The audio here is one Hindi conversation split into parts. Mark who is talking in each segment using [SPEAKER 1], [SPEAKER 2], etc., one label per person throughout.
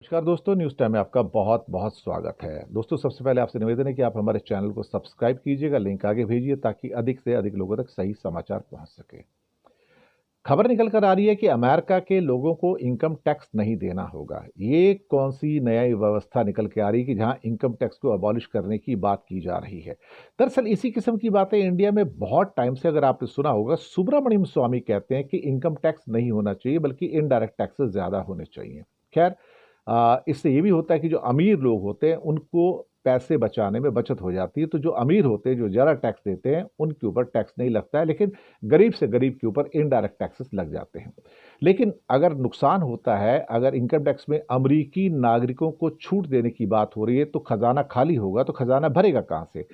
[SPEAKER 1] नमस्कार दोस्तों, न्यूज़ टाइम में आपका बहुत बहुत स्वागत है। दोस्तों, सबसे पहले आपसे निवेदन है कि आप हमारे चैनल को सब्सक्राइब कीजिएगा, लिंक आगे भेजिए ताकि अधिक से अधिक लोगों तक सही समाचार पहुंच सके। खबर निकल कर आ रही है कि अमेरिका के लोगों को इनकम टैक्स नहीं देना होगा। ये कौन सी नई व्यवस्था निकल के आ रही है कि जहां इनकम टैक्स को अबॉलिश करने की बात की जा रही है। दरअसल इसी किस्म की बातें इंडिया में बहुत टाइम से, अगर आपने सुना होगा, सुब्रमण्यम स्वामी कहते हैं कि इनकम टैक्स नहीं होना चाहिए बल्कि इनडायरेक्ट टैक्सेस ज्यादा होने चाहिए। खैर, इससे ये भी होता है कि जो अमीर लोग होते हैं उनको पैसे बचाने में बचत हो जाती है। तो जो अमीर होते हैं, जो ज़्यादा टैक्स देते हैं, उनके ऊपर टैक्स नहीं लगता है, लेकिन गरीब से गरीब के ऊपर इनडायरेक्ट टैक्सेस लग जाते हैं। लेकिन अगर नुकसान होता है, अगर इनकम टैक्स में अमरीकी नागरिकों को छूट देने की बात हो रही है, तो खजाना खाली होगा, तो खजाना भरेगा कहाँ से?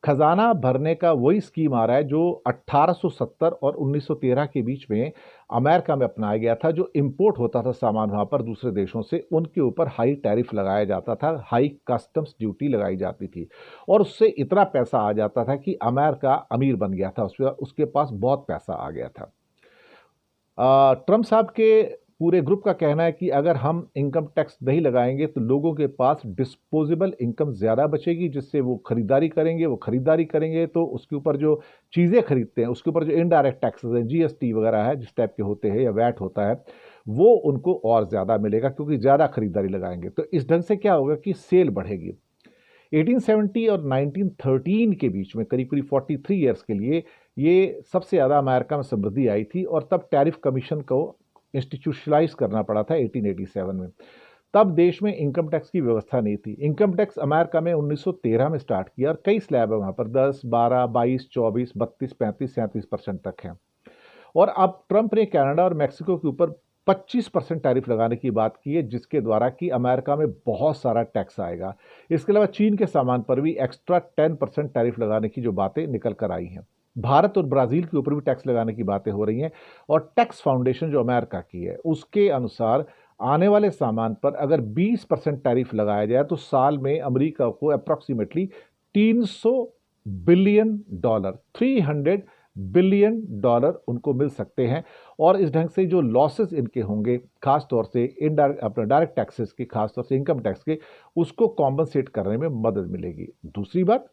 [SPEAKER 1] खजाना भरने का वही स्कीम आ रहा है जो 1870 और 1913 के बीच में अमेरिका में अपनाया गया था। जो इंपोर्ट होता था सामान वहां पर दूसरे देशों से, उनके ऊपर हाई टैरिफ लगाया जाता था, हाई कस्टम्स ड्यूटी लगाई जाती थी, और उससे इतना पैसा आ जाता था कि अमेरिका अमीर बन गया था, उसके पास बहुत पैसा आ गया था। ट्रम्प साहब के पूरे ग्रुप का कहना है कि अगर हम इनकम टैक्स नहीं लगाएंगे तो लोगों के पास डिस्पोजेबल इनकम ज़्यादा बचेगी, जिससे वो खरीदारी करेंगे तो उसके ऊपर जो चीज़ें खरीदते हैं उसके ऊपर जो इनडायरेक्ट टैक्सेस हैं, जीएसटी वगैरह है, जिस टाइप के होते हैं, या वैट होता है, वो उनको और ज़्यादा मिलेगा क्योंकि ज़्यादा खरीदारी लगाएंगे। तो इस ढंग से क्या होगा कि सेल बढ़ेगी। 1870 और 1913 के बीच में करीब करीब 43 ईयर्स के लिए ये सबसे ज़्यादा अमेरिका में समृद्धि आई थी, और तब टैरिफ कमीशन को इंस्टीट्यूशनलाइज करना पड़ा था 1887 में। तब देश में इनकम टैक्स की व्यवस्था नहीं थी। इनकम टैक्स अमेरिका में 1913 में स्टार्ट किया, और कई स्लैब है वहाँ पर, 10, 12, 22, 24, 32, 35, 37% तक हैं। और अब ट्रंप ने कनाडा और मैक्सिको के ऊपर 25% टैरिफ लगाने की बात की है, जिसके द्वारा कि अमेरिका में बहुत सारा टैक्स आएगा। इसके अलावा चीन के सामान पर भी एक्स्ट्रा 10% टैरिफ लगाने की जो बातें निकल कर आई हैं। भारत और ब्राजील के ऊपर भी टैक्स लगाने की बातें हो रही हैं। और टैक्स फाउंडेशन जो अमेरिका की है, उसके अनुसार आने वाले सामान पर अगर 20% टैरिफ लगाया जाए तो साल में अमेरिका को अप्रॉक्सीमेटली $300 बिलियन, $300 बिलियन उनको मिल सकते हैं। और इस ढंग से जो लॉसेस इनके होंगे, खास तौर से अपने डायरेक्ट टैक्सेस के, खास तौर से इनकम टैक्स के, उसको कॉम्पनसेट करने में मदद मिलेगी। दूसरी बात,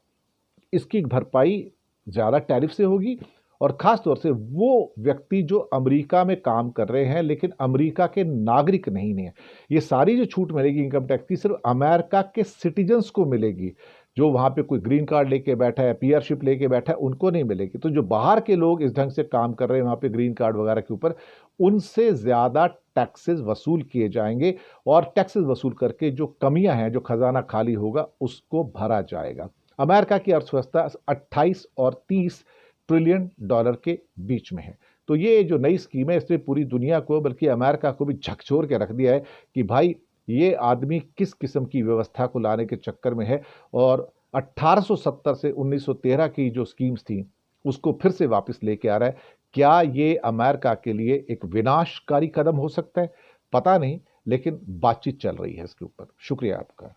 [SPEAKER 1] इसकी भरपाई ज़्यादा टैरिफ से होगी, और ख़ास तौर से वो व्यक्ति जो अमेरिका में काम कर रहे हैं लेकिन अमेरिका के नागरिक नहीं हैं। ये सारी जो छूट मिलेगी इनकम टैक्स की, सिर्फ अमेरिका के सिटीजन्स को मिलेगी। जो वहाँ पे कोई ग्रीन कार्ड लेके बैठा है, पीआरशिप लेके बैठा है, उनको नहीं मिलेगी। तो जो बाहर के लोग इस ढंग से काम कर रहे हैं वहाँ पे ग्रीन कार्ड वगैरह के ऊपर, उनसे ज़्यादा टैक्सेस वसूल किए जाएंगे, और टैक्सेस वसूल करके जो कमियां हैं, जो खजाना खाली होगा, उसको भरा जाएगा। अमेरिका की अर्थव्यवस्था 28 और 30 ट्रिलियन डॉलर के बीच में है। तो ये जो नई स्कीम है, इसने पूरी दुनिया को, बल्कि अमेरिका को भी झकझोर के रख दिया है कि भाई ये आदमी किस किस्म की व्यवस्था को लाने के चक्कर में है, और 1870 से 1913 की जो स्कीम्स थी उसको फिर से वापस लेके आ रहा है। क्या ये अमेरिका के लिए एक विनाशकारी कदम हो सकता है? पता नहीं, लेकिन बातचीत चल रही है इसके ऊपर। शुक्रिया आपका।